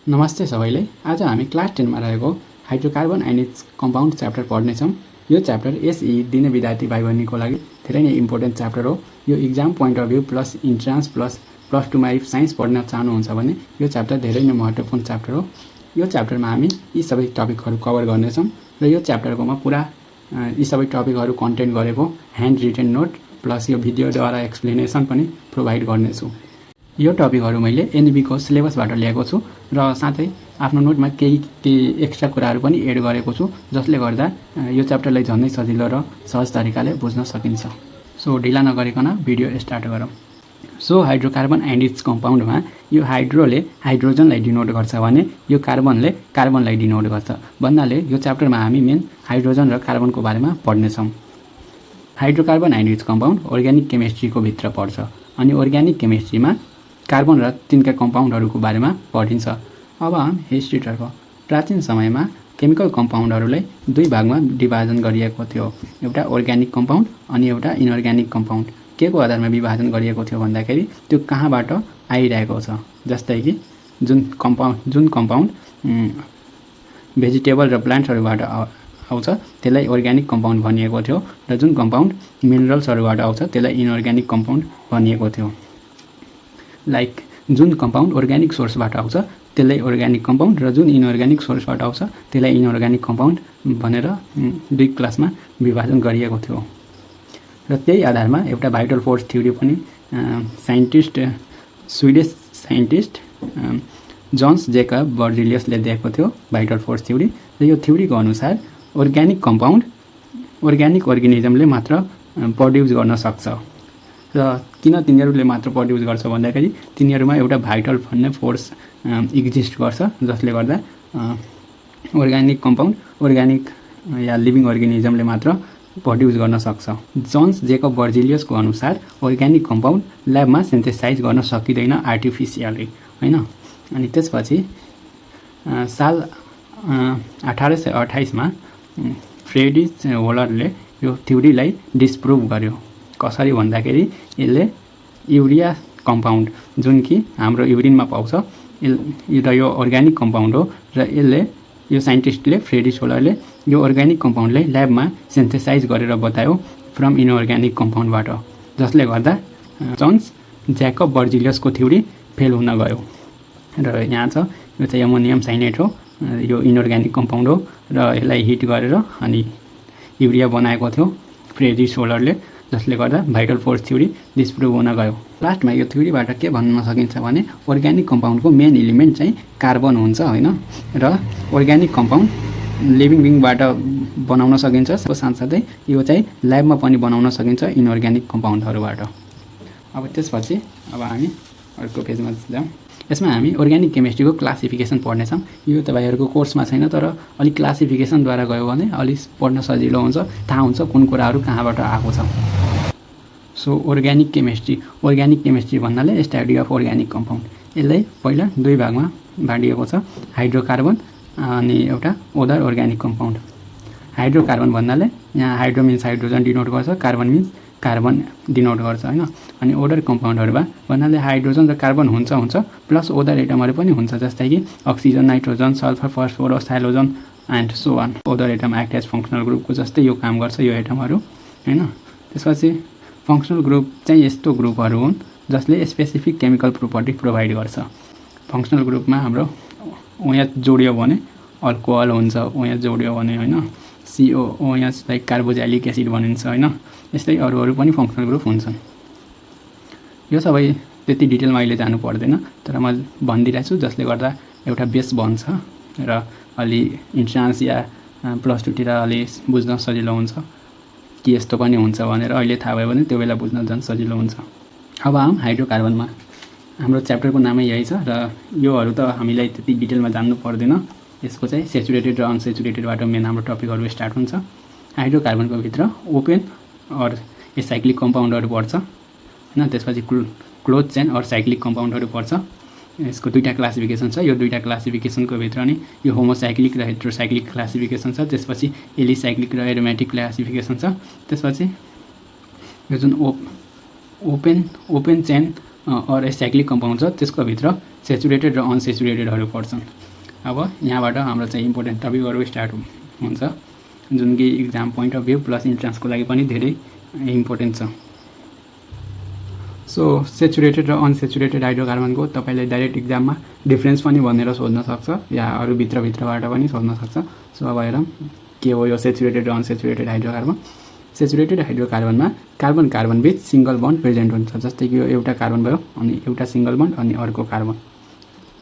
नमस्ते सबैलाई। आज हामी क्लास 10 मा रहेको hydrocarbon and its compound chapter पढ्नेछौँ। यो च्याप्टर एसई दिने विद्यार्थी भाइ बहिनीको लागि धेरै नै इम्पोर्टेन्ट च्याप्टर हो। यो exam point of view plus entrance plus 2 मा इफ साइन्स पढ्न चाहनुहुन्छ भने यो च्याप्टर धेरै नै महत्त्वपूर्ण च्याप्टर हो। यो च्याप्टरमा हामी यी सबै टपिकहरू कभर गर्नेछौँ र यो च्याप्टरकोमा पुरा यी सबै टपिकहरू कन्टेन्ट गरेको ह्यान्ड रिटेन नोट प्लस यो भिडियोद्वारा एक्सप्लेनेसन पनि प्रोभाइड गर्नेछु। यो टपिकहरू मैले एनबीको सिलेबसबाट ल्याएको छु र साथै आफ्नो नोटमा केही एक्स्ट्रा कुराहरू पनि एड गरेको छु, जसले गर्दा यो च्याप्टरलाई झन्डै सजिलो र सहज तरिकाले बुझ्न सकिन्छ। सो ढिला नगरिकन भिडियो स्टार्ट गरौँ। सो हाइड्रोकार्बन एन्ड इट्स कम्पाउन्डमा यो हाइड्रोले हाइड्रोजनलाई डिनोट गर्छ भने यो कार्बनले कार्बनलाई डिनोट गर्छ भन्नाले यो च्याप्टरमा हामी मेन हाइड्रोजन र कार्बनको बारेमा पढ्नेछौँ। Hydrocarbon and its compound organic केमिस्ट्रीको भित्र पर्छ अनि अर्ग्यानिक केमिस्ट्रीमा कार्बन र तिनका कम्पाउन्डहरूको बारेमा पढिन्छ। अब हम हिस्ट्रीतर्फ। प्राचीन समयमा केमिकल कम्पाउन्डहरूलाई दुई भागमा विभाजन गरिएको थियो, एउटा अर्ग्यानिक कम्पाउन्ड अनि एउटा इनअर्ग्यानिक कम्पाउन्ड। के को आधारमा विभाजन गरिएको थियो भन्दाखेरि त्यो कहाँबाट आइरहेको छ, जस्तै कि जुन कम्पाउन्ड भेजिटेबल र प्लान्ट्सहरूबाट आउँछ त्यसलाई अर्ग्यानिक कम्पाउन्ड भनिएको थियो र जुन कम्पाउन्ड मिनरल्सहरूबाट आउँछ त्यसलाई इनअर्ग्यानिक कम्पाउन्ड भनिएको थियो। लाइक जुन कम्पाउन्ड अर्ग्यानिक सोर्सबाट आउँछ त्यसलाई अर्ग्यानिक कम्पाउन्ड र जुन इनअर्ग्यानिक सोर्सबाट आउँछ त्यसलाई इनअर्ग्यानिक कम्पाउन्ड भनेर दुई क्लासमा विभाजन गरिएको थियो। र त्यही आधारमा एउटा भाइटल फोर्स थ्योरी पनि स्विडिस साइन्टिस्ट जोन्स जेकब बर्जिलियसले दिएको थियो, भाइटल फोर्स थ्योरी। र यो थ्योरीको अनुसार अर्ग्यानिक कम्पाउन्ड अर्ग्यानिक अर्गेनिजमले मात्र प्रड्युस गर्न सक्छ र किन तिनीहरूले मात्र प्रड्युस गर्छ भन्दाखेरि तिनीहरूमा एउटा भाइटल भन्ने फोर्स एक्जिस्ट गर्छ, जसले गर्दा अर्ग्यानिक कम्पाउन्ड अर्ग्यानिक या लिभिङ अर्गेनिजमले मात्र प्रड्युस गर्न सक्छ। जोन्स जेकब बर्जिलियसको अनुसार अर्ग्यानिक कम्पाउन्ड ल्याबमा सिन्थेसाइज गर्न सकिँदैन आर्टिफिसियली, होइन। अनि त्यसपछि साल 1828 मा फ्रेडरिच होलरले यो थ्योरीलाई डिस्प्रुभ गर्यो। कसरी भन्दाखेरि यसले युरिया कम्पाउन्ड जुन कि हाम्रो युरिनमा पाउँछ र यो अर्ग्यानिक कम्पाउन्ड हो र यसले यो साइन्टिस्टले फ्रेडरिच होलरले यो अर्ग्यानिक कम्पाउन्डलाई ल्याबमा सिन्थेसाइज गरेर बतायो फ्रम इनअर्ग्यानिक कम्पाउन्डबाट, जसले गर्दा जोन्स जेकब बर्जिलियसको थ्योरी फेल हुन गयो। र यहाँ छ यो चाहिँ एमोनियम साइनेट हो, यो इनअर्ग्यानिक कम्पाउन्ड हो र यसलाई हिट गरेर अनि युरिया बनाएको थियो फ्रेडरिच होलरले, जसले गर्दा भाइटल फोर्स थ्योरी डिस्प्रुभ हुन गयो। लास्टमा यो थ्योरीबाट के भन्न सकिन्छ भने अर्ग्यानिक कम्पाउन्डको मेन एलिमेन्ट चाहिँ कार्बन हुन्छ, होइन। र अर्ग्यानिक कम्पाउन्ड लिभिङ बिङबाट बनाउन सकिन्छ, साथसाथै यो चाहिँ ल्याबमा पनि बनाउन सकिन्छ इनअर्ग्यानिक कम्पाउन्डहरूबाट। अब त्यसपछि अब हामी अर्को पेजमा जाउँ। यसमा हामी अर्ग्यानिक केमिस्ट्रीको क्लासिफिकेसन पढ्नेछौँ। यो तपाईँहरूको कोर्समा छैन, तर अलिक क्लासिफिकेसनद्वारा गयो भने अलिक पढ्न सजिलो हुन्छ, थाहा हुन्छ कुन कुराहरू कहाँबाट आएको छ। सो अर्ग्यानिक केमिस्ट्री भन्नाले स्टडी अफ अर्ग्यानिक कम्पाउन्ड। यसलाई पहिला दुई भागमा बाँडिएको छ, हाइड्रोकार्बन अनि एउटा अदर अर्ग्यानिक कम्पाउन्ड। हाइड्रोकार्बन भन्नाले यहाँ हाइड्रो मिन्स हाइड्रोजन डिनोट गर्छ, कार्बन मिन्स कार्बन डिनोट गर्छ, होइन। अनि अदर कम्पाउन्डहरूमा भन्नाले हाइड्रोजन र कार्बन हुन्छ प्लस अदर एटमहरू पनि हुन्छ, जस्तै कि oxygen, nitrogen, sulphur, phosphorus, hydrogen and so on. Other atom act as functional ग्रुपको जस्तै यो काम गर्छ यो एटमहरू, होइन। त्यसपछि फङ्सनल ग्रुप चाहिँ यस्तो ग्रुपहरू हुन् जसले स्पेसिफिक केमिकल प्रोपर्टी प्रोभाइड गर्छ। फङ्सनल ग्रुपमा हाम्रो OH जोडियो भने अल्कोहल हुन्छ, OH जोडियो भने, होइन, COOH लाइक कार्बोक्सिलिक एसिड भनिन्छ, होइन। यस्तै अरू पनि फङ्सनल ग्रुप हुन्छन्। यो सबै त्यति डिटेलमा अहिले जानु पर्दैन, तर म भनिदिरहेको छु, जसले गर्दा एउटा बेस बन्छ र अलि इन्ट्रान्स या प्लस 2 तिर अलि बुझ्न सजिलो हुन्छ कि यस्तो पनि हुन्छ भनेर। अहिले थाहा भयो भने त्यो बेला बुझ्न झन् सजिलो हुन्छ। अब हम हाइड्रोकार्बनमा। हाम्रो च्याप्टरको नामै यही छ र योहरू त हामीलाई त्यति डिटेलमा जान्नु पर्दैन। यसको चाहिँ सेचुरेटेड र अनसेचुरेटेडबाट मेन हाम्रो टपिकहरू स्टार्ट हुन्छ। हाइड्रोकार्बनको भित्र ओपन और एसाइक्लिक कम्पाउन्डहरू पर्छ, होइन। त्यसपछि क्लोज चेन और साइक्लिक कम्पाउन्डहरू पर्छ। यसको दुईवटा क्लासिफिकेसन छ। यो दुईवटा क्लासिफिकेसनको भित्र नि यो होमोसाइक्लिक र हेट्रोसाइक्लिक क्लासिफिकेसन छ। त्यसपछि एलिसाइक्लिक र एरोमेटिक क्लासिफिकेसन छ। त्यसपछि यो जुन ओपन चेन और एसाइक्लिक कम्पाउन्ड छ त्यसको भित्र सेचुरेटेड र अनसेचुरेटेडहरू पर्छन्। अब यहाँबाट हाम्रो चाहिँ इम्पोर्टेन्ट टपिकहरू स्टार्ट हुन्छ, जुन कि exam point of view plus इन्ट्रान्सको लागि पनि धेरै इम्पोर्टेन्ट छ। सो सेचुरेटेड र अनसेचुरेटेड हाइड्रोकार्बनको तपाईँले डाइरेक्ट इक्जाममा डिफ्रेन्स पनि भनेर सोध्न सक्छ या अरू भित्रभित्रबाट पनि सोध्न सक्छ। सो अब हेरौँ के हो यो सेचुरेटेड र अनसेचुरेटेड हाइड्रोकार्बन। सेचुरेटेड हाइड्रोकार्बनमा कार्बन कार्बन बिच सिङ्गल बन्ड प्रेजेन्ट हुन्छ, जस्तै कि यो एउटा कार्बन भयो अनि एउटा सिङ्गल बन्ड अनि अर्को कार्बन,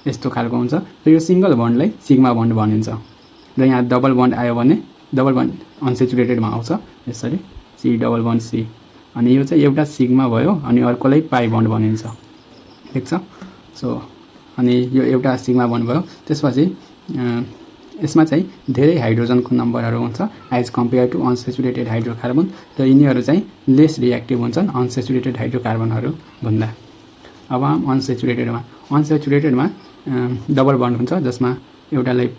यस्तो खालको हुन्छ। र यो सिङ्गल बन्डलाई सिग्मा बन्ड भनिन्छ। र यहाँ डबल बन्ड आयो भने डबल बन्ड अनसेचुरेटेडमा आउँछ, यसरी सी डबल बन्ड सी, अनि यो चाहिँ एउटा सिग्मा भयो अनि अर्कोलाई पाई बन्ड भनिन्छ, ठिक छ। सो अनि यो एउटा सिग्मा बन्ड भयो। त्यसपछि यसमा चाहिँ धेरै हाइड्रोजनको नम्बरहरू हुन्छ as compare to unsaturated hydrocarbon, र यिनीहरू चाहिँ लेस रिएक्टिभ हुन्छन् अनसेचुरेटेड हाइड्रोकार्बनहरू भन्दा। अब अनसेचुरेटेडमा डबल बन्ड हुन्छ, जसमा एउटालाई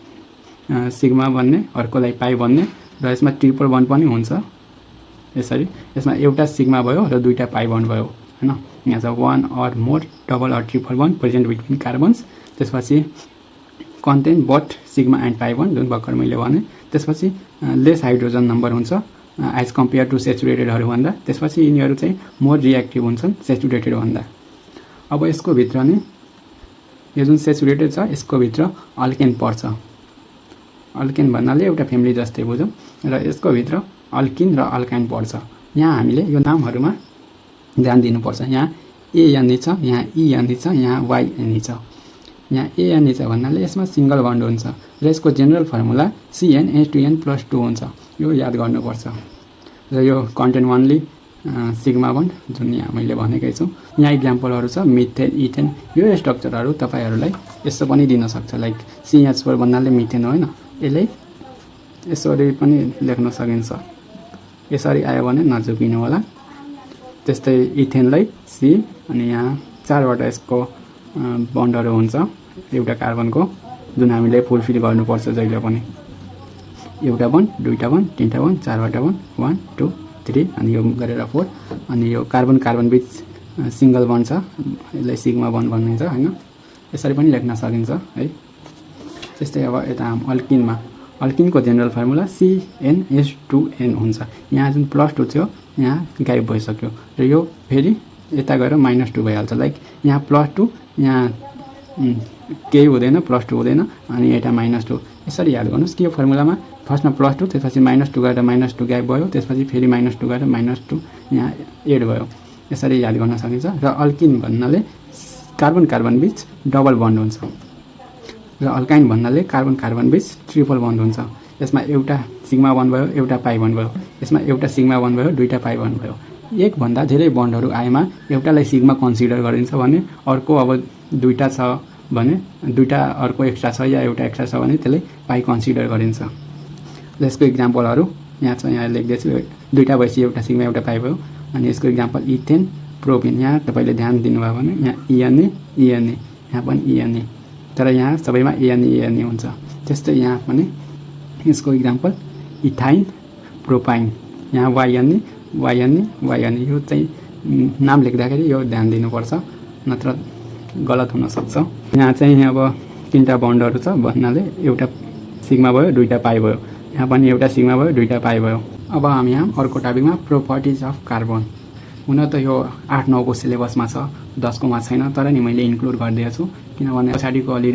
सिग्मा बन्ने अर्कोलाई पाई बन्ने, र यसमा ट्रिपल बन्ड पनि हुन्छ यसरी। यसमा एउटा सिग्मा भयो र दुईटा पाई बन्ड भयो, हैन। यहाँ छ one or more double or triple bond present between carbons. त्यसपछि contain but sigma and pi bond, जुन भर्खर मैले भने। त्यसपछि लेस हाइड्रोजन नम्बर हुन्छ एज कम्पेयर टु सेचुरेटेडहरूभन्दा। त्यसपछि यिनीहरू चाहिँ मोर रिएक्टिभ हुन्छन् सेचुरेटेडभन्दा। अब यसको भित्र नै यो जुन सेचुरेटेड छ यसको भित्र अल्केन पर्छ। अल्केन भन्नाले एउटा फ्यामिली जस्तै बुझौँ, र यसको भित्र अल्किन र अल्काइन पर्छ। यहाँ हामीले यो नामहरूमा ध्यान दिनुपर्छ। यहाँ एएनई छ, यहाँ इएनई छ, यहाँ वाइएनई छ। यहाँ एएनई छ भन्नाले यसमा सिङ्गल बन्ड हुन्छ र यसको जेनरल फर्मुला CnH2n+2 हुन्छ, यो याद गर्नुपर्छ। र यो कन्टेन ओन्ली सिग्मा बन्ड, जुन यहाँ मैले भनेकै छु। यहाँ इक्जाम्पलहरू छ मिथेन, इथेन। यो स्ट्रक्चरहरू तपाईँहरूलाई यसो पनि दिन सक्छ, लाइक CH4 भन्नाले मिथेन होइन, यसले यसरी पनि लेख्न सकिन्छ। यसरी आयो भने नझुकिनु होला। त्यस्तै इथेनलाई सी, अनि यहाँ चारवटा यसको बन्डहरू हुन्छ एउटा कार्बनको, जुन हामीले फुलफिल गर्नुपर्छ जहिले पनि। एउटा बन्ड, दुईटा बन्ड, तिनवटा बन्ड, चारवटा बन्ड, 1 2 3 अनि यो गरेर 4। अनि यो कार्बन कार्बन बिच सिङ्गल बन्ड छ, यसलाई सिग्मा बन्ड भनिन्छ होइन। यसरी पनि लेख्न सकिन्छ है। त्यस्तै अब यता अल्किनमा, अल्किनको जेनरल फर्मुला CnH2n हुन्छ। यहाँ जुन +2 थियो यहाँ गायब भइसक्यो, र यो फेरि यता गएर -2 भइहाल्छ। लाइक यहाँ +2, यहाँ केही हुँदैन, +2 हुँदैन, अनि यता -2। यसरी याद गर्नुहोस् कि यो फर्मुलामा फर्स्टमा +2, त्यसपछि -2 गएर -2 गायब भयो, त्यसपछि फेरि -2 गएर -2 यहाँ एड भयो। यसरी याद गर्न सकिन्छ। र अल्किन भन्नाले कार्बन कार्बन बिच डबल बन्ड हुन्छ, र अल्काइन भन्नाले कार्बन कार्बन बिच ट्रिपल बन्ड हुन्छ। यसमा एउटा सिग्मा बन्ड भयो, एउटा पाई बन्ड भयो। यसमा एउटा सिग्मा बन्ड भयो, दुईटा पाई बन्ड भयो। एकभन्दा धेरै बन्डहरू आएमा एउटालाई सिग्मा कन्सिडर गरिन्छ भने, अर्को अब दुईटा छ भने दुईटा अर्को एक्स्ट्रा छ या एउटा एक्स्ट्रा छ भने त्यसलाई पाई कन्सिडर गरिन्छ। र यसको इक्जाम्पलहरू यहाँ छ, यहाँ लेख्दैछु। दुईटा भएपछि एउटा सिग्मा एउटा पाई भयो। अनि यसको इक्जाम्पल इथेन, प्रोपिन। यहाँ तपाईँले ध्यान दिनुभयो भने यहाँ इएनए इएनए, यहाँ पनि इएनए, तर यहाँ सबैमा एएनई हुन्छ। त्यस्तै यहाँ पनि यसको इक्जाम्पल इथाइन, प्रोपाइन। यहाँ वाइएनई वाइएनई वाइएनई, यो चाहिँ नाम लेख्दाखेरि यो ध्यान दिनुपर्छ, नत्र गलत हुनसक्छ। यहाँ चाहिँ अब तिनवटा बन्डहरू छ भन्नाले एउटा सिग्मा भयो, दुईटा पाई भयो। यहाँ पनि एउटा सिग्मा भयो, दुईटा पाई भयो। अब हामी यहाँ अर्को टपिकमा प्रोपर्टिज अफ कार्बन। हुन त यो 8-9 को सिलेबसमा छ, 10 कोमा छैन, तर नि मैले इन्क्लुड गरिदिएको छु, किनभने पछाडिको अलि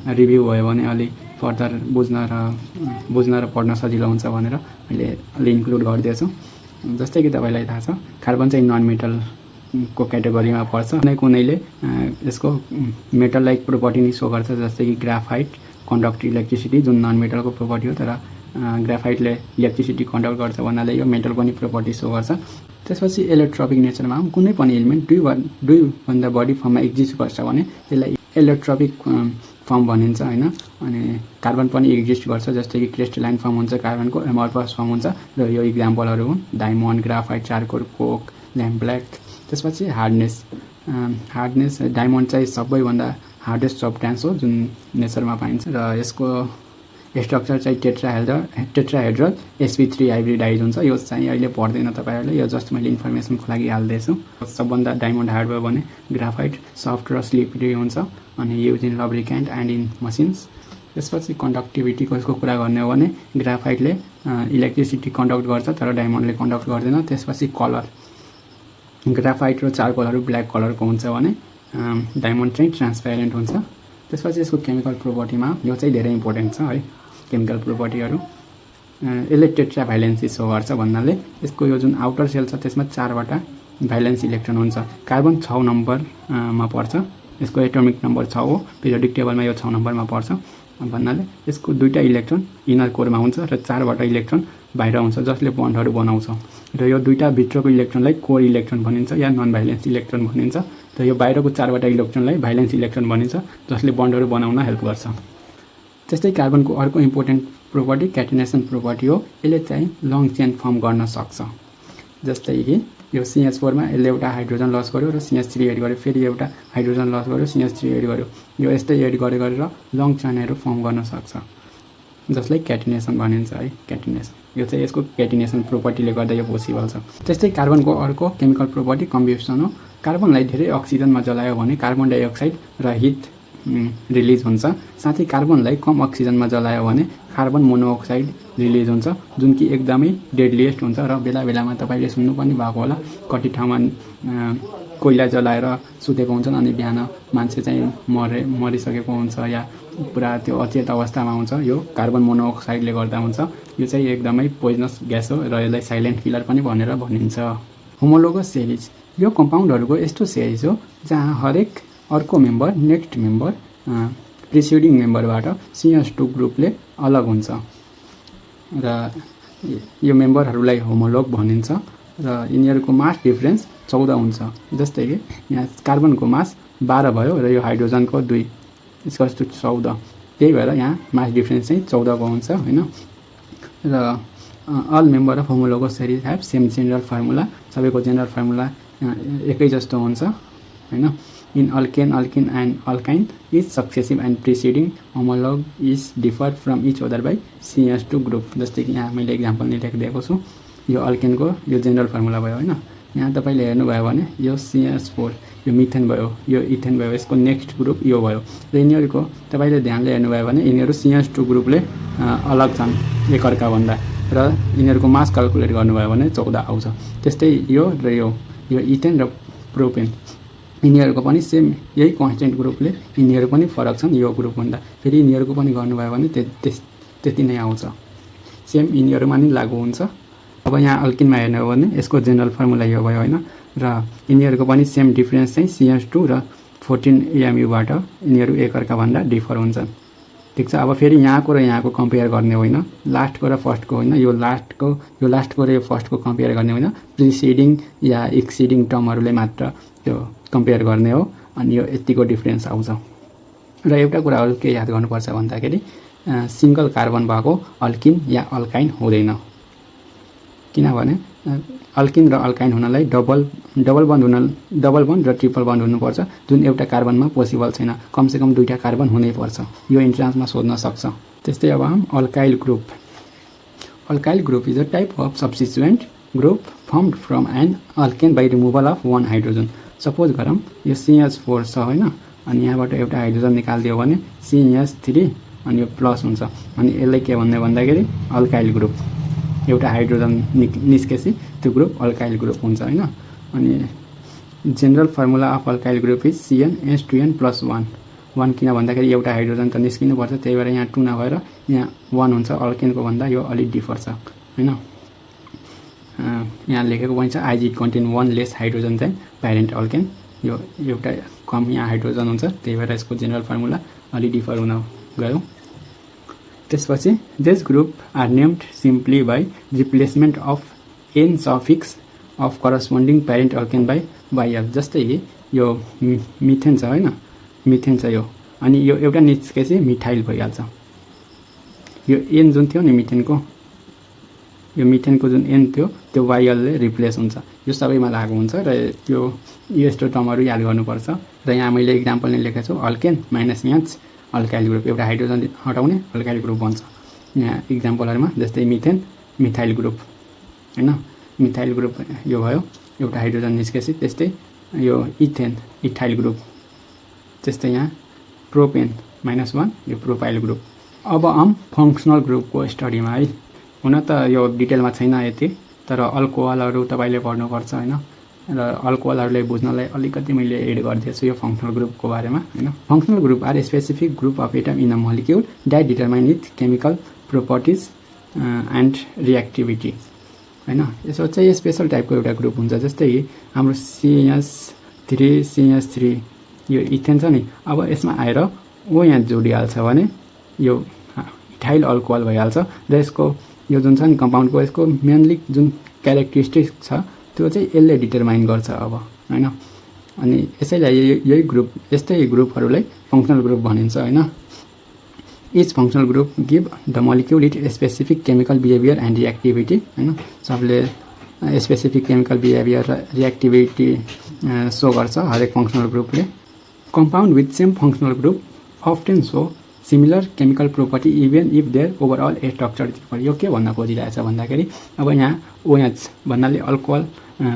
रिभ्यू भयो भने अलि फर्दर बुझ्न र पढ्न सजिलो हुन्छ भनेर मैले अलि इन्क्लुड गरिदिएको छु। जस्तै कि तपाईँलाई थाहा छ कार्बन चाहिँ नन मेटलको क्याटेगोरीमा पर्छ। कुनैले यसको मेटल लाइक प्रोपर्टी नै सो गर्छ, जस्तै कि ग्राफाइट कन्डक्ट इलेक्ट्रिसिटी, जुन नन मेटलको प्रोपर्टी हो, तर ग्राफाइटले इलेक्ट्रिसिटी कन्डक्ट गर्छ भन्नाले यो मेटल पनि प्रोपर्टी सो गर्छ। त्यसपछि इलेक्ट्रोपिक नेचरमा कुनै पनि एलिमेन्ट दुईभन्दा बढी फर्ममा एक्जिस्ट गर्छ भने त्यसलाई इलेक्ट्रोपिक फर्म भनिन्छ होइन। अनि कार्बन पनि एक्जिस्ट गर्छ, जस्तै कि क्रिस्टलाइन फर्म हुन्छ कार्बनको, एमोर्फस फर्म हुन्छ, र यो इक्जाम्पलहरू हुन् diamond, graphite, charcoal, Coke, lamp black. त्यसपछि हार्डनेस डायमन्ड चाहिँ सबैभन्दा हार्डेस्ट सब्सटेन्स हो जुन नेचरमा पाइन्छ, र यसको स्ट्रक्चर चाहिँ टेट्राहेड्रल sp3 हाइब्रिडाइज हुन्छ। यो चाहिँ अहिले पढ्दैन तपाईहरुले, यो जस्ट मैले इन्फर्मेसनको लागि हाल्दैछु। सबभन्दा डायमन्ड हार्ड भयो भने ग्राफाइट सफ्ट र स्लिपरी हुन्छ अनि use in lubricant and in machines. त्यसपछि कन्डक्टिभिटीको यसको कुरा गर्ने हो भने ग्राफाइटले इलेक्ट्रिसिटी कन्डक्ट गर्छ तर डायमन्डले कन्डक्ट गर्दैन। त्यसपछि कलर ग्राफाइट र चारकोलहरु ब्ल्याक कलरको हुन्छ भने डायमन्ड चाहिँ ट्रान्सप्यारेन्ट हुन्छ। त्यसपछि यसको केमिकल प्रोपर्टीमा यो चाहिँ धेरै इम्पोर्टेन्ट छ है, केमिकल प्रोपर्टीहरु। यसले टेट्रा भ्यालेन्सी शो गर्छ भन्नाले यसको यो जुन आउटर सेल छ त्यसमा 4 वटा भ्यालेन्स इलेक्ट्रोन हुन्छ। कार्बन 6 नम्बरमा पर्छ, यसको एटोमिक नम्बर 6 हो, पिरियोडिक टेबलमा यो 6 नम्बरमा पर्छ भन्नाले यसको दुईटा इलेक्ट्रोन इनर कोरमा हुन्छ र 4 वटा इलेक्ट्रोन बाहिर हुन्छ जसले बन्डहरु बनाउँछ। र यो दुईटा भित्रको इलेक्ट्रोनलाई कोर इलेक्ट्रोन भनिन्छ या नन भाइलेन्स इलेक्ट्रोन भनिन्छ र यो बाहिरको 4 वटा इलेक्ट्रोनलाई भाइलेन्स इलेक्ट्रोन भनिन्छ जसले बन्डहरु बनाउन हेल्प गर्छ। त्यस्तै कार्बनको अर्को इम्पोर्टेन्ट प्रोपर्टी क्याटिनेसन प्रोपर्टी हो। यसले चाहिँ लङ चेन फर्म गर्न सक्छ। जस्तै कि यो CH4 मा यसले एउटा हाइड्रोजन लस गर्यो र CH3 एड गर्यो, फेरि एउटा हाइड्रोजन लस गर्यो CH3 एड गर्यो। यो यस्तै एड गरेर लङ चेनहरु फर्म गर्न सक्छ जसलाई क्याटिनेसन भनिन्छ है, क्याटिनेसन। यो चाहिँ यसको क्याटिनेसन प्रोपर्टीले गर्दा यो पोसिबल छ। त्यस्तै कार्बनको अर्को केमिकल प्रोपर्टी कम्बिसन हो। कार्बनलाई धेरै अक्सिजनमा जलायो भने कार्बन डाइअक्साइड र हिट रिलिज हुन्छ। साथै कार्बनलाई कम अक्सिजनमा जलायो भने कार्बन मोनोअक्साइड रिलिज हुन्छ जुन कि एकदमै डेडलिएस्ट हुन्छ। र बेला बेलामा तपाईले सुन्नु पनि भएको होला, कति ठाउँमा कोइला जलाएर सुतेको हुन्छन् अनि बिहान मान्छे चाहिँ मरिसकेको हुन्छ या पुरा त्यो अचेत अवस्थामा हुन्छ। यो कार्बन मोनोअक्साइडले गर्दा हुन्छ। यो चाहिँ एकदमै पोइजनस ग्यास हो र यसलाई साइलेन्ट किलर पनि भनेर भनिन्छ। होमोलोगस सेरिज यो कम्पाउन्डहरुको यस्तो सेरिज हो जहाँ हरेक अर्को मेम्बर नेक्स्ट मेम्बर प्रिसिडिङ मेम्बरबाट CH2 ग्रुपले अलग हुन्छ र यो मेम्बरहरूलाई होमोलोग भनिन्छ र यिनीहरूको मास डिफरेन्स 14 हुन्छ। जस्तै कि यहाँ कार्बनको मास 12 भयो र यो हाइड्रोजनको 2 इक्वल्स टु 14। त्यही भएर यहाँ मास डिफरेन्स चाहिँ 14 को हुन्छ हैन। र all member of homologous series have same general formula, सबैको जेनरल फर्मुला एकै जस्तो हुन्छ हैन। In alkane and alkyne each successive and preceding homologue is differ from each other by CH2 group। जस्तै कि यहाँ मैले एक्जाम्पल नै लेखिदिएको छु। यो अल्केनको यो जेनरल फर्मुला भयो हैन। यहाँ तपाईले हेर्नुभयो भने यो CH4 यो मिथेन भयो, यो इथेन भयो, यसको नेक्स्ट ग्रुप यो भयो र यिनीहरुको तपाईले ध्यानले हेर्नुभयो भने यिनीहरु CH2 ग्रुपले अलग छन् एकअर्का भन्दा र यिनीहरुको मास क्याल्कुलेट गर्नुभयो भने 14 आउँछ। त्यस्तै यो र यो इथेन र प्रोपेन यिनीहरुको पनि सेम यही कन्स्टेन्ट ग्रुपले यिनीहरु पनि फरक छन् यो ग्रुप भन्दा, फेरि यिनीहरुको पनि गर्नुभयो भने त्यति नै आउँछ, सेम यिनीहरुमा नि लागू हुन्छ। अब यहाँ अल्किनमा हेर्नु हो भने यसको जेनरल फर्मुला यो भयो हैन र यिनीहरुको पनि सेम डिफरेन्स चाहिँ CH2 र 14 AMU बाट यिनीहरु एकअर्का भन्दा डिफर हुन्छन्। ठीक छ। अब फेरि यहाँको र यहाँको कम्पेयर गर्ने होइन, लास्टको र फर्स्टको होइन, यो लास्टको र यो फर्स्टको कम्पेयर गर्ने होइन, प्रिसिडिङ या एक्सिडिङ टर्महरुले मात्र त्यो कम्पेयर गर्ने हो अनि यो यतिको डिफरेन्स आउँछ। र एउटा कुरा अरु के याद गर्नुपर्छ भन्दाखेरि सिंगल कार्बन भएको अल्किन या अल्काइन हुँदैन, किनभने अल्किन र अल्काइन हुनलाई डबल बन्ड र ट्रिपल बन्ड हुनुपर्छ जुन एउटा कार्बनमा पोसिबल छैन। कम से कम दुईटा कार्बन हुनै पर्छ, यो इन्ट्रान्समा सोध्न सक्छ। त्यस्तै अब हम alkyl group. Alkyl group is a type of substituent group formed from an alkane by removal of one hydrogen. Suppose गरौँ यो CH4 छ हैन अनि यहाँबाट एउटा हाइड्रोजन निकाल्दियो भने CH3 अनि यो प्लस हुन्छ अनि यसलाई के भन्ने भन्दाखेरि अल्काइल ग्रुप। एउटा हाइड्रोजन निस्केपछि त्यो ग्रुप अल्काइल ग्रुप हुन्छ हैन। अनि general formula of alkyl group is CnH2n+1। 1 किन भन्दाखेरि एउटा हाइड्रोजन त निस्किनु पर्छ, त्यही भएर यहाँ 2 नभएर यहाँ 1 हुन्छ। अल्केनको भन्दा यो अलि डिफर छ हैन। यहाँ लेखेको पनि छ IG कन्टेन 1 लेस हाइड्रोजन चाहिँ प्यारेन्ट अल्केन। यो एउटा कम यहाँ हाइड्रोजन हुन्छ, त्यही भएर यसको जेनरल फर्मुला अलि डिफर हुन गयो। त्यसपछि this group are named simply by replacement of n suffix of corresponding parent alkane by L। जस्तै यो मिथेन छ हैन, मिथेन छ यो अनि यो एउटा निस्केपछि मिथाइल भइहाल्छ। यो n जुन थियो नि मिथेनको, यो मिथेनको जुन n थियो त्यो Yl ले रिप्लेस हुन्छ। यो सबैमा लागू हुन्छ र यो यस्तो टर्महरु याद गर्नुपर्छ। र यहाँ मैले एक्जाम्पल नै लेखेको छु, alkane minus H alkyl group, एउटा हाइड्रोजन हटाउने अल्काइल ग्रुप बन्छ। यहाँ इक्जाम्पलहरुमा जस्तै मिथेन मिथाइल ग्रुप हैन मिथाइल ग्रुप यो भयो एउटा हाइड्रोजन निस्केपछि त्यस्तै यो इथेन इथाइल ग्रुप त्यस्तै यहाँ प्रोपेन -1 यो प्रोपाइल ग्रुप अब फंक्सनल ग्रुपको स्टडीमा है हुन त यो डिटेलमा छैन यति तर अल्कोहलहरु तपाईले पढ्नुपर्छ हैन र अल्कोहलहरुलाई बुझ्नलाई अलिकति मैले एड गर्दिएको छु यो फंक्सनल ग्रुपको बारेमा हैन functional group are specific group of atom in a molecule that determine its chemical properties and reactivity हैन यसो चाहिँ स्पेशल टाइपको एउटा ग्रुप हुन्छ जस्तै हाम्रो CH3 यो इथेन छ नि अब यसमा आएर ओ यहाँ जोडिहाल्छ भने यो इथाइल अल्कोहल भइहाल्छ र यसको यो जुन छ नि कम्पाउन्डको यसको मेनली जुन क्यारेक्टरिस्टिक्स छ त्यो चाहिँ यसले डिटरमाइन गर्छ अब हैन अनि यसैलाई यही ग्रुप यस्तै ग्रुपहरुलाई फंक्सनल ग्रुप भनिन्छ हैन Each functional group give the molecule its specific chemical behavior and reactivity हैन सबले स्पेसिफिक केमिकल बिहेभियर र रिएक्टिभिटी शो गर्छ हरेक फंक्सनल ग्रुपले compound with same functional group often show similar chemical property even if their overall structure differ यो के भन्न खोजिरहेछ भन्दाखेरि अब यहाँ OH भन्नाले अल्कोहल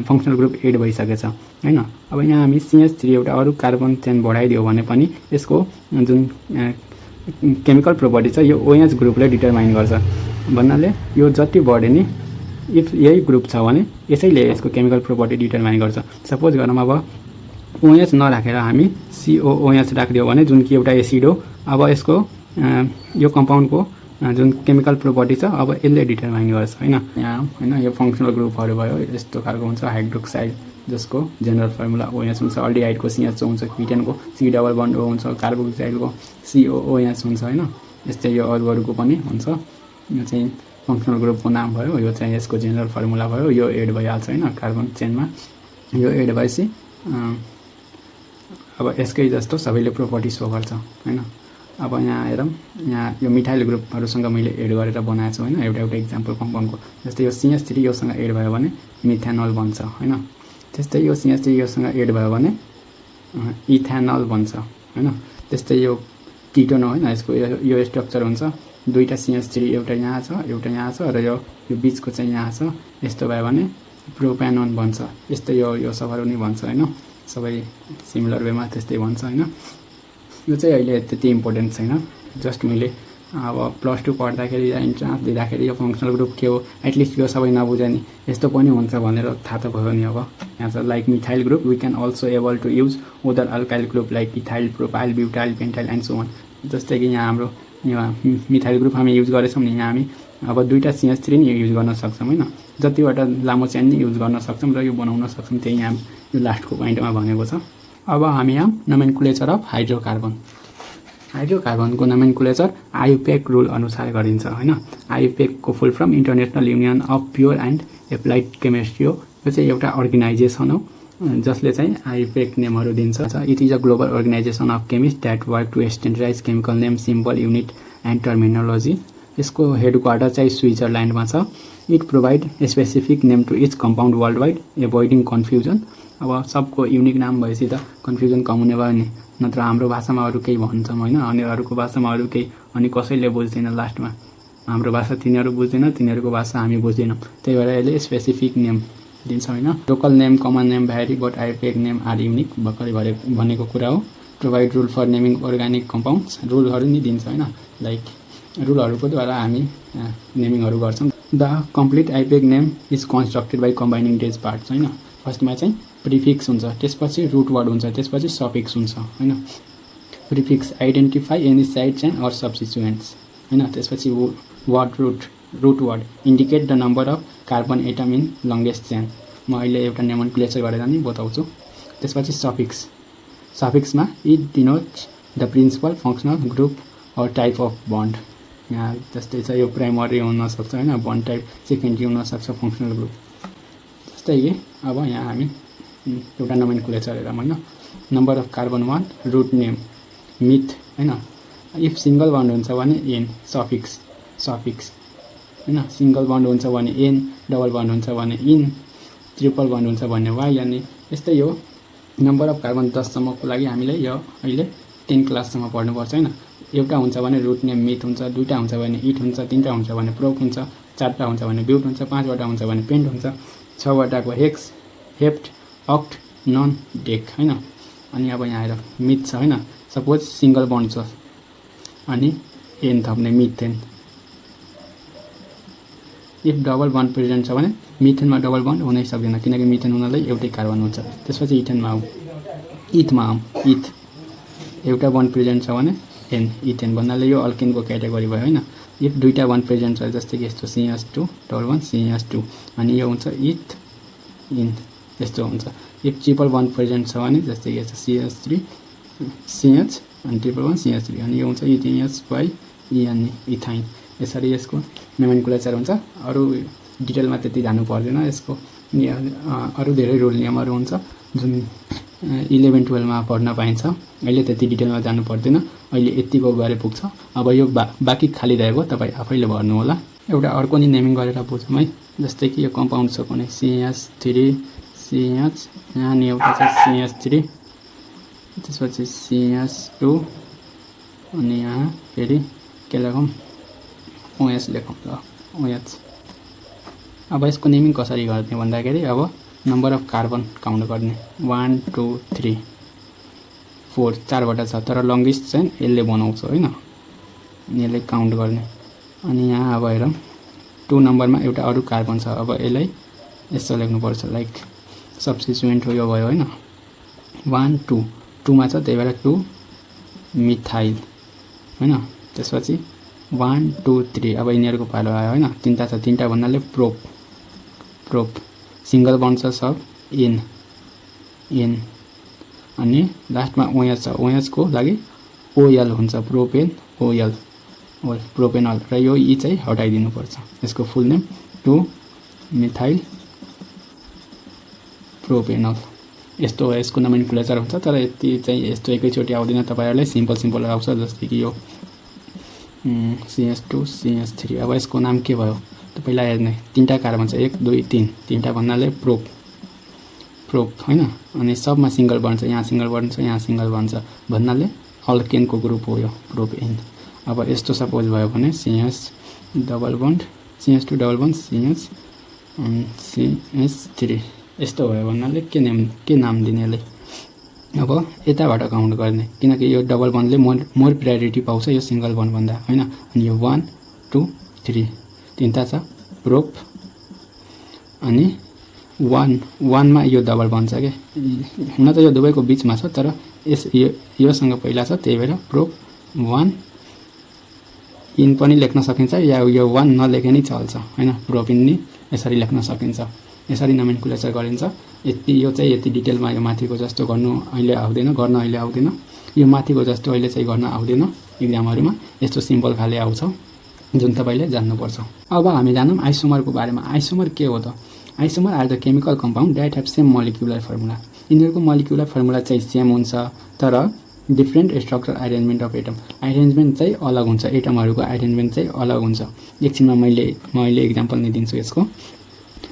फंक्सनल ग्रुप एड भइसकेछ हैन अब यहाँ हामी CH3 एउटा अरु कार्बन चेन बढाइदियो भने पनि यसको जुन केमिकल प्रोपर्टी छ यो OH ग्रुपले डिटरमाइन गर्छ भन्नाले यो जति बढे नि इफ यही ग्रुप छ भने यसैले यसको केमिकल प्रोपर्टी डिटरमाइन गर्छ सपोज गरौँ अब OH नराखेर हामी COOH राख्दियो भने जुन कि एउटा एसिड हो अब यसको यो कम्पाउन्डको जुन केमिकल प्रोपर्टी छ अब यसले डिटरमाइन गर्छ हैन यहाँ हैन यो फंक्सनल ग्रुपहरु भयो यस्तो खालको हुन्छ हाइड्रोक्साइड जसको जनरल फर्मुला OH हुन्छ अल्डिहाइडको CH हुन्छ किटेनको C डबल बन्ड O हुन्छ कार्बोक्साइडको COOH हुन्छ हैन यस्तै यो अरुको पनि हुन्छ यो चाहिँ फंक्सनल ग्रुपको नाम भयो यो चाहिँ यसको जनरल फर्मुला भयो यो एड भइहाल्छ हैन कार्बन चेनमा यो एड भएपछि अब यसकै जस्तो सबैले प्रोपर्टी शो गर्छ हैन अब यहाँ हेरौँ यहाँ यो मिथाइल ग्रुपहरुसँग मैले एड गरेर बनाएको छु हैन एउटा एउटा एक्जाम्पल कम्पाउन्डको जस्तै यो CH3 योसँग एड भयो भने मिथेनोल बन्छ हैन त्यस्तै यो CH3 योसँग एड भयो भने इथेनोल बन्छ हैन त्यस्तै यो कीटोन हो हैन यसको यो स्ट्रक्चर हुन्छ दुईटा CH3 एउटा यहाँ छ र यो बीचको चाहिँ यहाँ छ यस्तो भयो भने प्रोपेनोन बन्छ यस्तै यो सबहरु नि बन्छ हैन सबै सिमिलर वेमा त्यस्तै भन्छ हैन यो चाहिँ अहिले त्यति इम्पोर्टेन्ट छैन जस्ट मैले अब प्लस 2 पढ्दाखेरि या इन्ट्रान्स दिँदाखेरि यो फंक्सनल ग्रुप के हो एटलिस्ट यो सबै नबुझे नि यस्तो पनि हुन्छ भनेर थाहा त भयो नि अब यहाँ छ like methyl group we can also able to use other alkyl group like ethyl propyl butyl pentyl and so on जस्तै कि यहाँ हाम्रो मिथाइल ग्रुप हामी युज गरेछौं नि यहाँ हामी अब दुईटा CH3 नि युज गर्न सक्छौं हैन जतिवटा लामो चेन नि युज गर्न सक्छौं र यो बनाउन सक्छौं त्यही यहाँ यो लास्टको पोइन्टमा भनेको छ अब हामी यहाँ नोमेनक्लेचर अफ हाइड्रोकार्बन को नोमेनक्लेचर आयुपेक रुल अनुसार गरिन्छ हैन आयुपेक को full form international union of pure and applied chemistry हो यो चाहिँ एउटा अर्गनाइजेसन हो जसले चाहिँ आयुपेक नेमहरु दिन्छ it is a global organisation of chemist that work to standardise chemical name symbol unit and terminology यसको हेडक्वार्टर चाहिँ स्विट्जरल्यान्डमा छ it provide specific name to each compound world wide avoiding confusion अब सबको युनिक नाम भएपछि त कन्फ्युजन कम हुने भयो नि नत्र हाम्रो भाषामा अरु केही भन्छौं हैन अनि अरुको भाषामा अरु केही अनि कसैले बुझ्दैन लास्टमा हाम्रो भाषा तिनीहरु बुझ्दैन तिनीहरुको भाषा हामी बुझ्दैनौं त्यही भएर यसले स्पेसिफिक नेम दिन्छ हैन local name common name vary but IUPAC name are unique भर्खरै भनेको कुरा हो provide rule for naming organic compounds रुलहरु नि दिन्छ हैन लाइक रुलहरुको द्वारा हामी नेमिङहरु गर्छौं the complete IUPAC name is constructed by combining this parts हैन फर्स्टमा चाहिँ प्रिफिक्स हुन्छ त्यसपछि रूट वर्ड हुन्छ त्यसपछि सफिक्स हुन्छ हैन prefix identify any side chain or substituents हैन त्यसपछि word root word indicate the number of carbon atom in longest chain म अहिले एउटा नोमेनक्लेचर गरेर नि बताउँछु त्यसपछि सफिक्समा it denotes the principal functional group or type of bond यहाँ जस्तै छ यो प्राइमरी हुन सक्छ हैन बन्ड टाइप सेकेन्डरी हुन सक्छ फंक्सनल ग्रुप जस्तै कि अब यहाँ हामी एउटा नोमेनक्लेचर हेरौँ हैन number of carbon 1 root name meth हैन इफ सिंगल बन्ड हुन्छ भने एन सफिक्स हैन सिंगल बन्ड हुन्छ भने एन डबल बन्ड हुन्छ भने इन ट्रिपल बन्ड हुन्छ भने वाइ अनि यस्तै यो नम्बर अफ कार्बन 10 सम्मको लागि हामीले यो अहिले 10 क्लाससम्म पढ्नु पर्छ हैन एउटा हुन्छ भने रुट नेम मिथ हुन्छ, दुईटा हुन्छ भने इट हुन्छ, तीनटा हुन्छ भने प्रोप हुन्छ, चारटा हुन्छ भने ब्युट हुन्छ, पाँचवटा हुन्छ भने पेन्ट हुन्छ, छवटाको हेक्स, हेप्ट, अक्ट, नन, डेक हैन। अनि अब यहाँ आएर मिथ छ हैन, सपोज सिंगल बन्ड छ अनि एन थप्ने methane. If double bond present छ भने मिथेनमा डबल बन्ड हुनै सक्दैन किनकि मिथेन हुनलाई एउटै कार्बन हुन्छ। त्यसपछि इथेनमा आऊ, इथमा आऊ, इथ एउटा बन्ड प्रेजेन्ट छ भने एन, इथेन भन्नाले यो अल्केनको क्याटेगोरी भयो हैन। इफ दुईटा बन्ड प्रेजेन्ट छ जस्तै कि यस्तो CH2 डबल बन्ड CH2 अनि यो हुन्छ इथ इन, यस्तो हुन्छ। इफ ट्रिपल बन्ड प्रेजेन्ट छ भने जस्तै कि यस्तो CH3 CH अनि ट्रिपल बन्ड CH3 अनि यो हुन्छ इथिएस बाई EN, इथाइन। यसरी यसको नोमेनक्लेचर हुन्छ। अरू डिटेलमा त्यति जानु पर्दैन, यसको अरू धेरै रुल नियमहरू हुन्छ जुन 11-12 मा पढ्न पाइन्छ। अहिले त्यति डिटेलमा जानु पर्दैन, अहिले यतिको गरे पुग्छ। अब यो बाँकी खाली रहेको तपाईँ आफैले भर्नु होला। एउटा अर्को नि नेमिङ गरेर बुझौँ है। जस्तै कि यो कम्पाउन्ड छ कुनै CH3 CH, यहाँ नि एउटा छ CH3, त्यसपछि CH2 अनि यहाँ फेरि के लेखौँ OH लेखौँ ल OH। अब यसको नेमिङ कसरी गर्ने भन्दाखेरि अब नम्बर अफ कार्बन काउन्ट गर्ने 1 2 3 4 चारवटा छ तर लङ्गेस्ट चाहिँ यसले बनाउँछ हैन, अनि यसले काउन्ट गर्ने। अनि यहाँ अब हेरौँ 2 नम्बरमा एउटा अरू कार्बन छ, अब यसलाई यसो लेख्नुपर्छ लाइक सब्स्टिट्युएन्ट हो यो भयो हैन। 1 2 2 मा छ त्यही भएर 2 मिथाइल हैन। त्यसपछि 1 2 3 अब यिनीहरूको पालो आयो हैन, तीनटा छ, तीनटा भन्नाले प्रोप, प्रोप सिंगल बन्ड छ सब एन एन अनि लास्टमा OH छ, OH को लागि OL हुन्छ, प्रोपेन OL प्रोपेनल र यो ई चाहिँ हटाइदिनु पर्छ। यसको फुल नेम 2 मिथाइल प्रोपेनल। यस्तो हो यसको नोमेनक्लेचर हुन्छ, तर यति चाहिँ यस्तो एकैचोटि आउँदैन, तपाईहरुलाई सिम्पल आउँछ। जस्तै कि यो CH2 CH3 अब यसको नाम के भयो त पहिला हेर्ने, तीनटा कार्बन छ 1 2 3, तीनटा भन्नाले प्रोप प्रोप हैन। अनि सबमा सिंगल बन्ड छ, यहाँ सिंगल बन्ड छ, यहाँ सिंगल बन्ड छ भन्नाले अल्केनको ग्रुप हो यो प्रोपेन। अब यस्तो सपोज भयो भने CH double bond CH2 double bond CH CH3 यस्तो भयो भन्नाले के नाम दिने यसलाई। अब यताबाट काउन्ट गर्ने किनकि यो डबल बन्डले मोर प्रायोरिटी पाउँछ यो सिंगल बन्ड भन्दा हैन। अनि यो 1 2 3 तीनटा छ प्रोप अनि 1 मा यो डबल बन्ड छ के, हुन त यो दुवैको बीचमा छ तर योसँग पहिला छ त्यही भएर प्रोप 1 इन पनि लेख्न सकिन्छ या यो 1 नलेखे नि चल्छ हैन। प्रोपिन नि यसरी लेख्न सकिन्छ, यसरी नोमेनक्लेचर गरिन्छ। यो चाहिँ यति डिटेलमा यो माथिको जस्तो गर्न अहिले आउँदैन, यो माथिको जस्तो अहिले चाहिँ गर्न आउँदैन एक्जामहरुमा, यस्तो सिम्पल खाले आउँछ जुन तपाईले जान्नुपर्छ। अब हामी जानौं आइसोमरको बारेमा। आइसोमर के हो त? Isomer are the chemical compound that have same molecular formula. यिनीहरुको मोलिक्युलर फर्मुला चाहिँ सेम हुन्छ तर different structure arrangement of atom, arrangement चाहिँ अलग हुन्छ, एटमहरुको अरेन्जमेन्ट चाहिँ अलग हुन्छ। एकछिनमा मैले एक्जाम्पल नै दिन्छु यसको।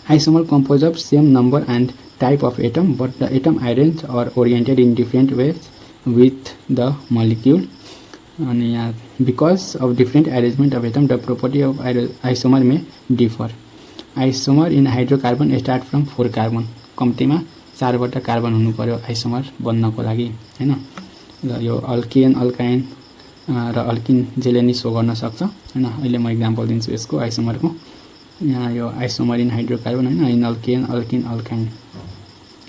Isomer composed of same number and type of atom, but the atom arranged or oriented in different ways with the molecule. And because of different arrangement of atom, the property of isomer may differ. Isomer in hydrocarbon start from 4 carbon. कम्तीमा 4 वटा carbon हुनु पर्यो isomer बन्नको लागि हैन। र यो alkane alkyne र अल्किन जेले नि सो गर्न सक्छ हैन। अहिले म एक्जाम्पल दिन्छु यसको आइसोमरको। यहाँ यो आइसोमर इन हाइड्रोकार्बन हैन, इन अल्केन अल्किन अल्काइन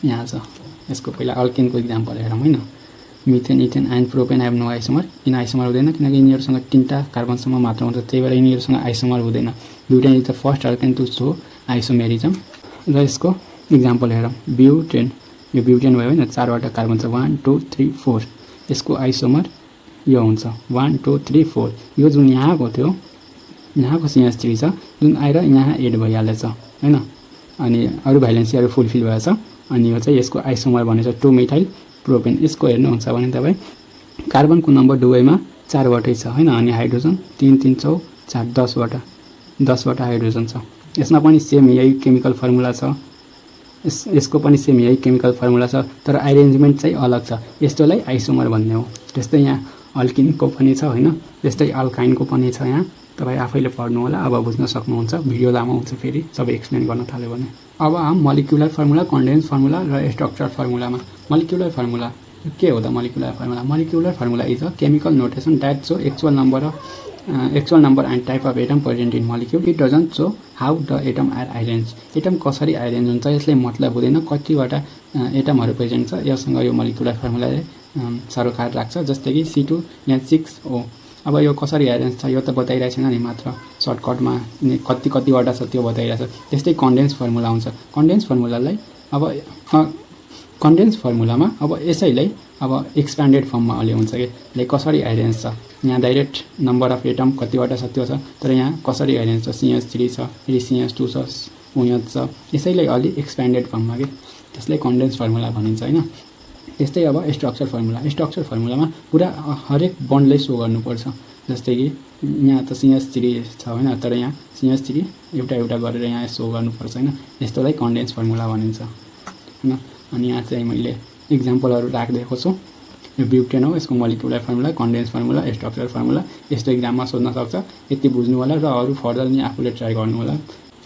यहाँ छ। यसको पहिला अल्केनको एक्जाम्पल हेरौँ हैन। Methane ethane and propane have no isomer. किन आइसोमर हुँदैन? किनकि यिनीहरुसँग 3टा कार्बनसम्म मात्र हुन्छ, त्यही भएर यिनीहरुसँग आइसोमर हुँदैन। Butane is the first alkane to show isomerism. र यसको एक्जाम्पल हेरौँ। ब्युटेन, यो ब्युटेन भयो हैन, 4 वटा कार्बन छ 1 2 3 4। यसको आइसोमर यो हुन्छ 1 2 3 4। यो जुन यहाँको थियो, यहाँको CH3 छ जुन आएर यहाँ एड भइहालेछ हैन। अनि अरु भ्यालेन्सीहरु फुलफिल भएछ। अनि यो चाहिँ यसको आइसोमर भनेछ 2 मिथाइल प्रोपेन। यसको हेर्नुहुन्छ भने तपाई कार्बनको नम्बर दुवैमा 4 वटै छ हैन। अनि हाइड्रोजन 3 3 4 4 10 वटा हाइड्रोजन छ। यसमा पनि सेम यही केमिकल फर्मुला छ, यसको पनि सेम यही केमिकल फर्मुला छ तर अरेन्जमेन्ट चाहिँ अलग छ। यस्तोलाई आइसोमर भन्ने हो। त्यस्तै यहाँ अल्किनको पनि छ हैन, त्यस्तै अल्काइनको पनि छ। यहाँ तपाईँ आफैले पढ्नु होला, अब बुझ्न सक्नुहुन्छ। भिडियो लामो हुन्छ फेरि सबै एक्सप्लेन गर्न थाल्यो भने। अब मोलिकुलर फर्मुला, कन्डेन्स फर्मुला र स्ट्रक्चर फर्मुलामा। मोलिकुलर फर्मुला के हो त? Molecular formula, molecular formula is a chemical notation that show actual number and type of atom present in molecule. It doesn't show how the atom are arrange. Atom कसरी arrange हुन्छ यसले मतलब हुँदैन कतिवटा एटमहरू present छ। योसँग यो मोलिकुलर फर्मुलाले सरोकार राख्छ। जस्तै कि C2H6O। अब यो कसरी अरेन्ज छ यो त बताइरहेको छैन नि, मात्र सर्टकटमा कतिवटा छ त्यो बताइरहेको छ। त्यस्तै कन्डेन्स फर्मुला हुन्छ। कन्डेन्स फर्मुलामा अब यसैलाई अब एक्सप्यान्डेड फर्ममा अलि हुन्छ कि लाइक कसरी अरेन्ज छ। यहाँ डाइरेक्ट नम्बर अफ एटम कतिवटा छ त्यो छ, तर यहाँ कसरी अरेन्ज छ, CH3 छ, फेरि CH2 छ, OH छ, यसैलाई अलि एक्सप्यान्डेड फर्ममा कि त्यसलाई कन्डेन्स फर्मुला भनिन्छ हैन। त्यस्तै अब स्ट्रक्चर फर्मुला। स्ट्रक्चर फर्मुलामा पुरा हरेक बन्डलाई सो गर्नुपर्छ। जस्तै कि यहाँ त CH3 छ हैन, तर यहाँ CH3 एउटा गरेर यहाँ सो गर्नुपर्छ हैन, यस्तोलाई कन्डेन्स फर्मुला भनिन्छ हैन। अनि यहाँ चाहिँ मैले इक्जाम्पलहरू राखिदिएको छु। यो ब्युटेन हो, यसको molecular formula, condense formula, structure formula. यस्तो इक्जाममा सोध्न सक्छ, यति बुझ्नु होला र अरू फर्दर नि आफूले ट्राई गर्नु होला।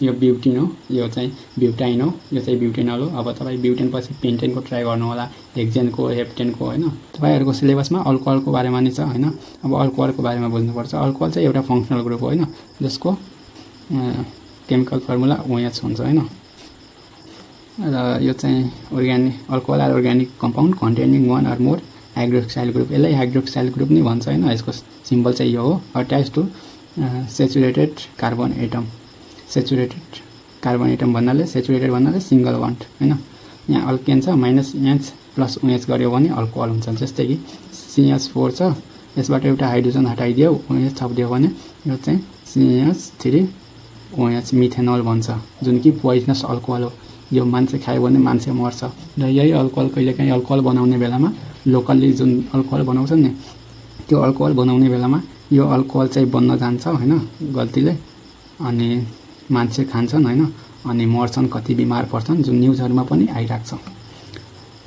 यो ब्युटिन हो, यो चाहिँ ब्युटाइन हो, यो चाहिँ ब्युटेनल हो। अब तपाईँ ब्युटेन पछि पेन्टेनको ट्राई गर्नु होला, हेक्जेनको, हेप्टेनको हैन। तपाईँहरूको सिलेबसमा अल्कोहलको बारेमा नि छ हैन। अब अल्कोहलको बारेमा बुझ्नुपर्छ। अल्कोहल चाहिँ एउटा फङ्सनल ग्रुप हो हैन, जसको केमिकल फर्मुला OH हुन्छ हैन। र यो चाहिँ alcohol are organic compound containing one or more hydroxyl group. यसलाई हाइड्रोक्साइल ग्रुप नै भन्छ हैन। यसको सिम्बल चाहिँ यो हो, attach to saturated carbon atom. Saturated carbon atom भन्नाले सिङ्गल बन्ड हैन। यहाँ अल्केन छ, -H + OH गऱ्यो भने अल्कोहल हुन्छ। जस्तै कि CH4 छ, यसबाट एउटा हाइड्रोजन हटाइदियो, OH थपिदियो भने यो चाहिँ CH3OH मिथेनल भन्छ, जुन कि पोइजनस अल्कोहल हो। यो मान्छे खायो भने मान्छे मर्छ। र यही अल्कोहल कहिलेकाहीँ अल्कोहल बनाउने बेलामा लोकल्ली जुन अल्कोहल बनाउँछन् नि, त्यो अल्कोहल बनाउने बेलामा यो अल्कोहल चाहिँ बन्न जान्छ हैन गल्तीले, अनि मान्छे खान्छन् हैन, अनि मर्छन्, कति बिमार पर्छन्, जुन न्युजहरूमा पनि आइरहेको छ।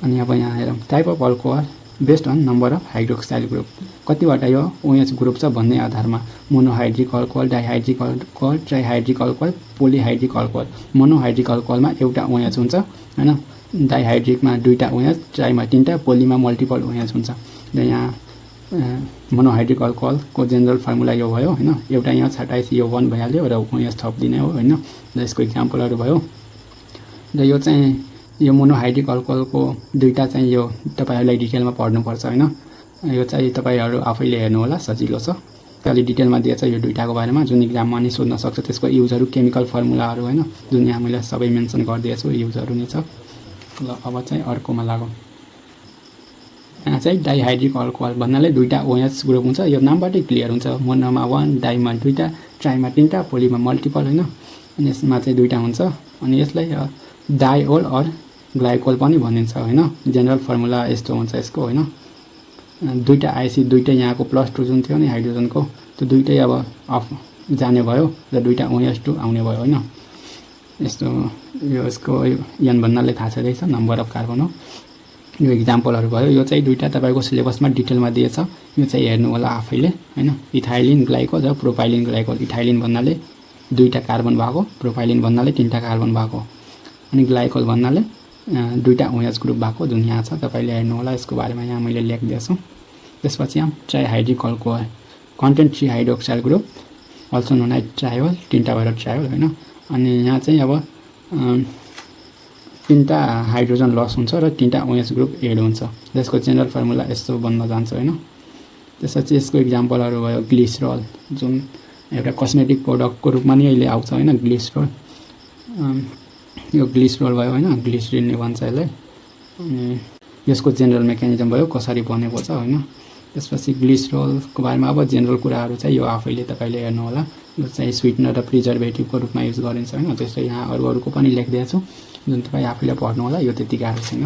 अनि अब यहाँ हेरौँ, type of alcohol based on number of hydroxyl group. कतिवटा यो OH ग्रुप छ भन्ने आधारमा monohydric alcohol, dihydric alcohol, trihydric alcohol, polyhydric alcohol. Monohydric अल्कोहलमा एउटा OH हुन्छ हैन, डाइहाइड्रिकमा दुईटा OH, ट्राइमा तीनटा, पोलीमा मल्टिपल OH हुन्छ। र यहाँ मोनोहाइड्रिक अल्कोहलको जेनरल फर्मुला यो भयो हैन, एउटा यहाँ छटाएपछि यो 1 भइहाल्यो र OH थपिदिने हो हैन। र यसको इक्जाम्पलहरू भयो। र यो चाहिँ यो मोनोहाइड्रिक अल्कोहलको दुईटा चाहिँ यो तपाईहरुलाई डिटेलमा पढ्नुपर्छ हैन। यो चाहिँ तपाईहरु आफैले हेर्नु होला, सजिलो छ। अलि डिटेलमा दिएछ यो दुईटाको बारेमा, जुन इक्जाममा नि सोध्न सक्छ। त्यसको युजहरू, केमिकल फर्मुलाहरू हैन, जुन यहाँ मैले सबै मेन्सन गरिदिएछु, युजहरू नै छ। ल अब चाहिँ अर्कोमा लागौँ। यहाँ चाहिँ डाइहाइड्रिक अल्कोहल भन्नाले दुईटा OH ग्रुप हुन्छ। यो नामबाटै क्लियर हुन्छ, मोनोमा 1, डाइमा दुईटा, ट्राइमा तीनटा, पोलीमा मल्टिपल हैन। अनि यसमा चाहिँ दुईटा हुन्छ। अनि यसलाई डाइओल अर ग्लाइकोल पनि भनिन्छ हैन। जेनरल फर्मुला यस्तो हुन्छ यसको हैन। दुईटा आएपछि दुईटै यहाँको +2 जुन थियो नि हाइड्रोजनको, त्यो दुईटै अब अफ जाने भयो र दुईटा OH2 आउने भयो हैन। यस्तो यो यसको n भन्नाले थाहा छँदैछ, नम्बर अफ कार्बन हो। यो इक्जाम्पलहरू भयो। यो चाहिँ दुईटा तपाईको सिलेबसमा डिटेलमा दिएछ, यो चाहिँ हेर्नु होला आफैले हैन। इथाइलिन ग्लाइकोल र प्रोपाइलिन ग्लाइकोल। इथाइलिन भन्नाले दुईटा कार्बन भएको, प्रोपाइलिन भन्नाले तीनटा कार्बन भएको, अनि ग्लाइकोल भन्नाले दुईटा OH ग्रुप भएको, जुन यहाँ छ। तपाईले हेर्नु होला, यसको बारेमा यहाँ मैले लेखिदिएछु। त्यसपछि यहाँ trihydric alcohol, content 3 hydroxyl group, also known as triol, तीनटा भएर ट्राइओल हैन। अनि यहाँ चाहिँ अब तीनटा हाइड्रोजन लस हुन्छ र तीनटा OH ग्रुप एड हुन्छ। जसको जेनरल फर्मुला यस्तो बन्न जान्छ हैन। त्यसपछि यसको इक्जाम्पलहरू भयो ग्लिसरल, जुन एउटा कस्मेटिक प्रोडक्टको रूपमा नि अहिले आउँछ हैन, ग्लिसरल। यो ग्लिसरल भयो हैन, ग्लिसरिन नै भन्छ यसलाई। अनि यसको जेनरल मेकानिजम भयो, कसरी बनेको छ हैन। त्यसपछि ग्लिसरलको बारेमा अब जेनरल कुराहरू चाहिँ यो आफैले तपाईले हेर्नु होला। यो चाहिँ स्वीटनर र प्रिजर्भेटिभको रूपमा युज गरिन्छ हैन। त्यस्तै यहाँ अरूको पनि लेखिदिएको छु, जुन तपाईँ आफैले पढ्नु होला। यो त्यति गाह्रो छैन।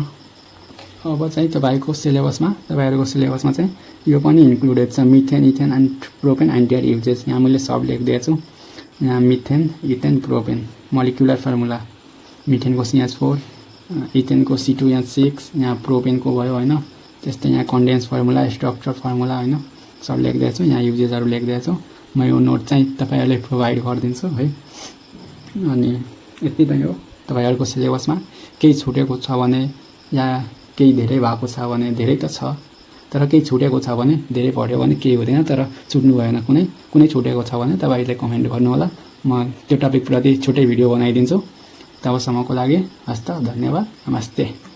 अब चाहिँ तपाईँहरूको सिलेबसमा चाहिँ यो पनि इन्क्लुडेड छ, methane, ethane and propane and their uses. यहाँ मैले सब लेखिदिएको छु। यहाँ methane, ethane, propane, molecular formula, मिथेनको CH4, इथेनको C2H6, यहाँ प्रोपेनको भयो हैन। त्यस्तै यहाँ कन्डेन्स फर्मुला, स्ट्रक्चर फर्मुला हैन। सर लेखिदिएको छु, यहाँ युजेसहरू लेखिदिएको छु। म यो नोट चाहिँ तपाईँहरूलाई प्रोभाइड गरिदिन्छु है। अनि यति नै हो। तपाईँहरूको सिलेबसमा केही छुटेको छ भने या केही धेरै भएको छ भने, धेरै त छ तर केही छुटेको छ भने, धेरै पढ्यो भने केही हुँदैन, तर छुट्नु भएन कुनै छुटेको छ भने तपाईँहरूले कमेन्ट गर्नुहोला। म त्यो टपिकप्रति छुट्टै भिडियो बनाइदिन्छु। तबसम्मको लागि हस्त, धन्यवाद, नमस्ते।